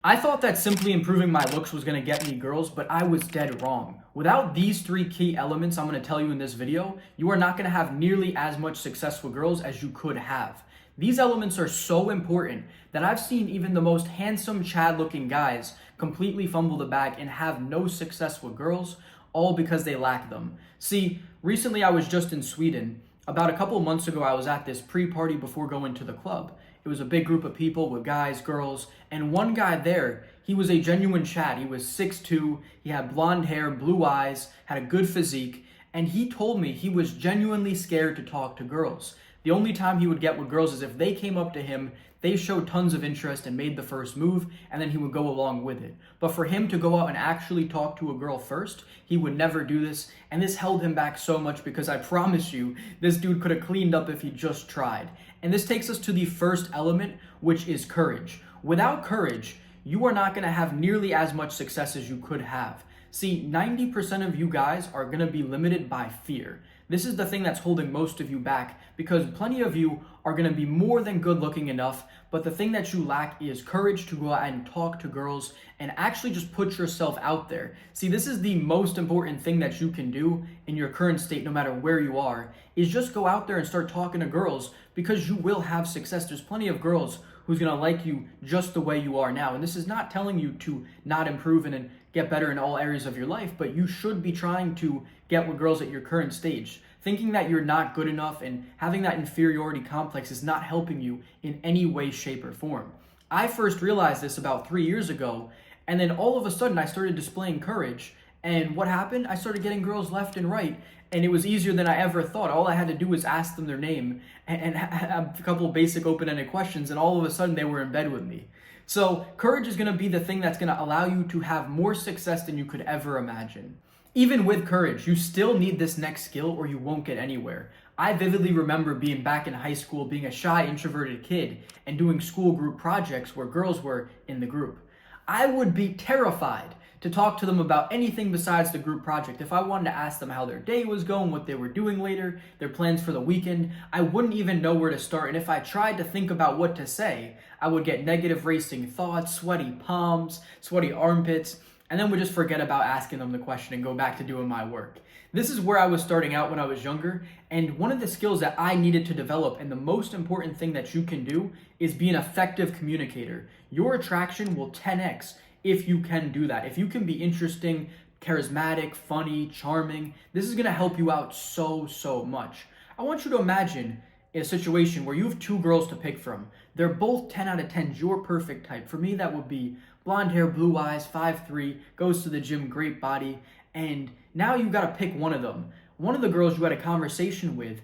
I thought that simply improving my looks was going to get me girls, but I was dead wrong. Without these three key elements I'm going to tell you in this video, you are not going to have nearly as much success with girls as you could have. These elements are so important that I've seen even the most handsome Chad looking guys completely fumble the bag and have no success with girls, all because they lack them. See, recently I was just in Sweden. About a couple of months ago, I was at this pre-party before going to the club. It was a big group of people with guys, girls, and one guy there, he was a genuine Chad. He was 6'2", he had blonde hair, blue eyes, had a good physique, and he told me he was genuinely scared to talk to girls. The only time he would get with girls is if they came up to him, they showed tons of interest and made the first move, and then he would go along with it. But for him to go out and actually talk to a girl first, he would never do this, and this held him back so much because I promise you, this dude could have cleaned up if he just tried. And this takes us to the first element, which is courage. Without courage, you are not going to have nearly as much success as you could have. See, 90% of you guys are going to be limited by fear. This is the thing that's holding most of you back because plenty of you are going to be more than good looking enough, but the thing that you lack is courage to go out and talk to girls and actually just put yourself out there. See, this is the most important thing that you can do in your current state, no matter where you are, is just go out there and start talking to girls because you will have success. There's plenty of girls who's going to like you just the way you are now. And this is not telling you to not improve and get better in all areas of your life, but you should be trying to get with girls at your current stage. Thinking that you're not good enough and having that inferiority complex is not helping you in any way, shape, or form. I first realized this about 3 years ago, and then all of a sudden I started displaying courage. And what happened? I started getting girls left and right, and it was easier than I ever thought. All I had to do was ask them their name and have a couple of basic open-ended questions, and all of a sudden they were in bed with me. So courage is going to be the thing that's going to allow you to have more success than you could ever imagine. Even with courage, you still need this next skill or you won't get anywhere. I vividly remember being back in high school, being a shy, introverted kid, and doing school group projects where girls were in the group. I would be terrified to talk to them about anything besides the group project. If I wanted to ask them how their day was going, what they were doing later, their plans for the weekend, I wouldn't even know where to start. And if I tried to think about what to say, I would get negative racing thoughts, sweaty palms, sweaty armpits, and then would just forget about asking them the question and go back to doing my work. This is where I was starting out when I was younger, and one of the skills that I needed to develop, and the most important thing that you can do, is be an effective communicator. Your attraction will 10x if you can do that. If you can be interesting, charismatic, funny, charming, this is gonna help you out so much. I want you to imagine a situation where you have two girls to pick from. They're both 10 out of 10, your perfect type. For me, that would be blonde hair, blue eyes, 5'3", goes to the gym, great body, and now you gotta pick one of them. One of the girls you had a conversation with,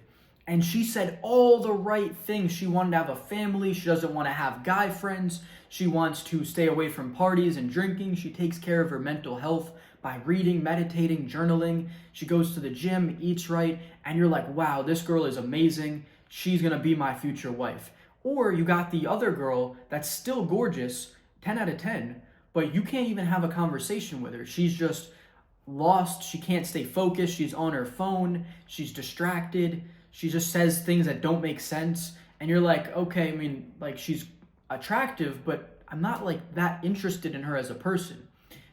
and she said all the right things. She wanted to have a family. She doesn't want to have guy friends. She wants to stay away from parties and drinking. She takes care of her mental health by reading, meditating, journaling. She goes to the gym, eats right, and you're like, wow, this girl is amazing. She's going to be my future wife. Or you got the other girl that's still gorgeous, 10 out of 10, but you can't even have a conversation with her. She's just lost. She can't stay focused. She's on her phone. She's distracted. She just says things that don't make sense. And you're like, okay, I mean, like, she's attractive, but I'm not like that interested in her as a person.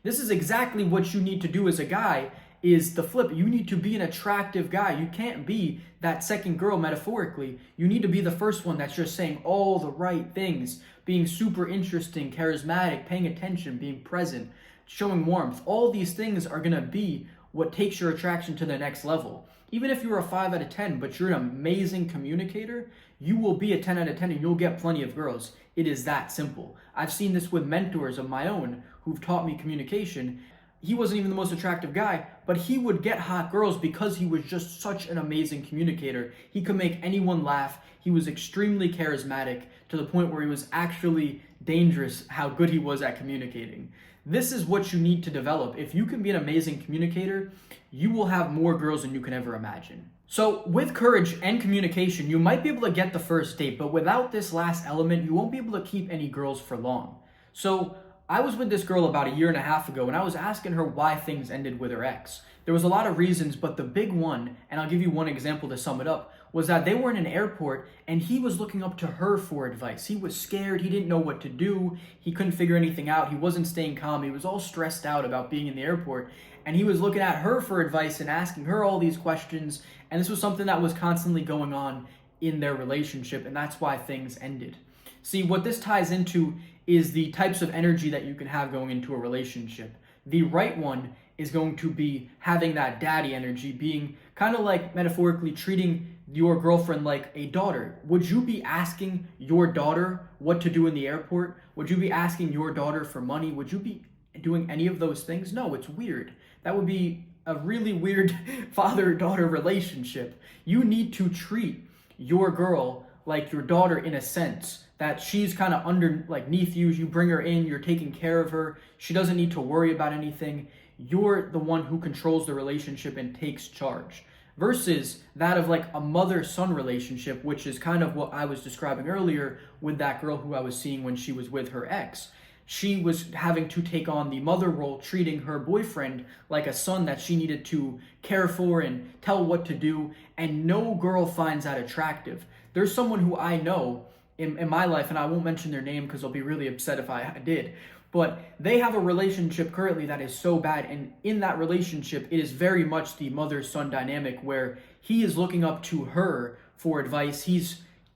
This is exactly what you need to do as a guy, is the flip. You need to be an attractive guy. You can't be that second girl metaphorically. You need to be the first one that's just saying all the right things, being super interesting, charismatic, paying attention, being present, showing warmth. All these things are gonna be what takes your attraction to the next level. Even if you're a 5 out of 10, but you're an amazing communicator, you will be a 10 out of 10 and you'll get plenty of girls. It is that simple. I've seen this with mentors of my own who've taught me communication. He wasn't even the most attractive guy, but he would get hot girls because he was just such an amazing communicator. He could make anyone laugh. He was extremely charismatic to the point where he was actually dangerous how good he was at communicating. This is what you need to develop. If you can be an amazing communicator, you will have more girls than you can ever imagine. So with courage and communication, you might be able to get the first date, but without this last element, you won't be able to keep any girls for long. So I was with this girl about 1.5 years ago, and I was asking her why things ended with her ex. There was a lot of reasons, but the big one, and I'll give you one example to sum it up, was that they were in an airport and he was looking up to her for advice. He was scared. He didn't know what to do. He couldn't figure anything out. He wasn't staying calm. He was all stressed out about being in the airport. And he was looking at her for advice and asking her all these questions. And this was something that was constantly going on in their relationship. And that's why things ended. See, what this ties into is the types of energy that you can have going into a relationship. The right one is going to be having that daddy energy, being kind of like metaphorically treating your girlfriend like a daughter. Would you be asking your daughter what to do in the airport? Would you be asking your daughter for money? Would you be doing any of those things? No, it's weird. That would be a really weird father-daughter relationship. You need to treat your girl like your daughter in a sense, that she's kind of underneath you. You bring her in, you're taking care of her. She doesn't need to worry about anything. You're the one who controls the relationship and takes charge. Versus that of like a mother-son relationship, which is kind of what I was describing earlier with that girl who I was seeing when she was with her ex. She was having to take on the mother role, treating her boyfriend like a son that she needed to care for and tell what to do, and no girl finds that attractive. There's someone who I know in my life, and I won't mention their name because I'll be really upset if I did, but they have a relationship currently that is so bad, and in that relationship, it is very much the mother-son dynamic where he is looking up to her for advice.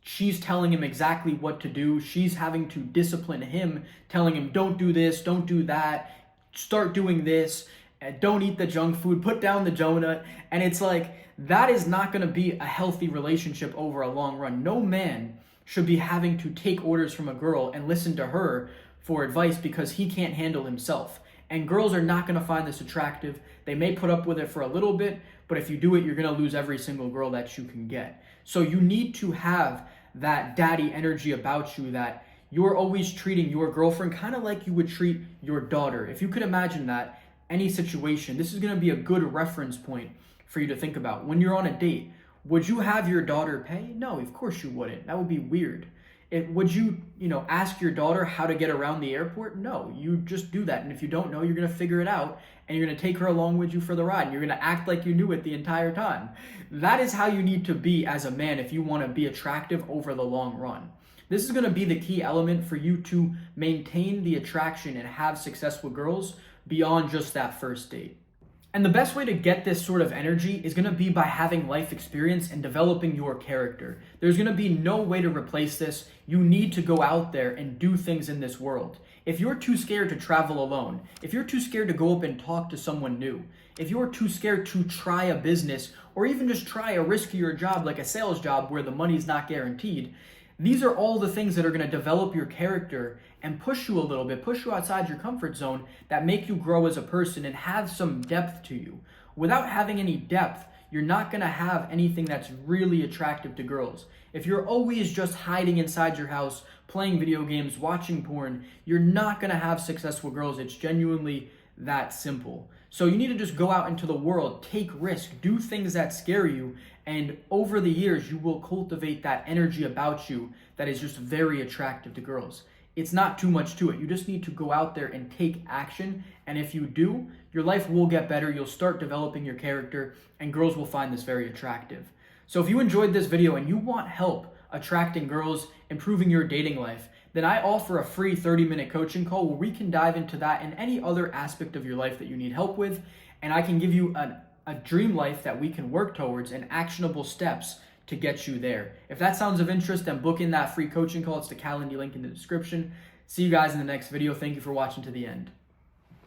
She's telling him exactly what to do. She's having to discipline him, telling him, don't do this, don't do that, start doing this, don't eat the junk food, put down the donut. And it's like, that is not going to be a healthy relationship over a long run. No man should be having to take orders from a girl and listen to her for advice because he can't handle himself. And girls are not going to find this attractive. They may put up with it for a little bit, but if you do it, you're going to lose every single girl that you can get. So you need to have that daddy energy about you, that you're always treating your girlfriend kind of like you would treat your daughter. If you could imagine that, any situation, this is going to be a good reference point for you to think about. When you're on a date, would you have your daughter pay? No, of course you wouldn't. That would be weird. Would you ask your daughter how to get around the airport? No, you just do that. And if you don't know, you're going to figure it out and you're going to take her along with you for the ride. And you're going to act like you knew it the entire time. That is how you need to be as a man if you want to be attractive over the long run. This is going to be the key element for you to maintain the attraction and have success with girls beyond just that first date. And the best way to get this sort of energy is going to be by having life experience and developing your character. There's going to be no way to replace this. You need to go out there and do things in this world. If you're too scared to travel alone, if you're too scared to go up and talk to someone new, if you're too scared to try a business or even just try a riskier job like a sales job where the money's not guaranteed, these are all the things that are going to develop your character and push you a little bit, push you outside your comfort zone, that make you grow as a person and have some depth to you. Without having any depth, you're not going to have anything that's really attractive to girls. If you're always just hiding inside your house, playing video games, watching porn, you're not going to have successful girls. It's genuinely that simple. So you need to just go out into the world, take risks, do things that scare you, and over the years, you will cultivate that energy about you that is just very attractive to girls. It's not too much to it. You just need to go out there and take action. And if you do, your life will get better. You'll start developing your character and girls will find this very attractive. So if you enjoyed this video and you want help attracting girls, improving your dating life, then I offer a free 30-minute coaching call where we can dive into that and any other aspect of your life that you need help with. And I can give you a dream life that we can work towards and actionable steps to get you there. If that sounds of interest, then book in that free coaching call. It's the Calendar link in the description. See you guys in the next video. Thank you for watching to the end.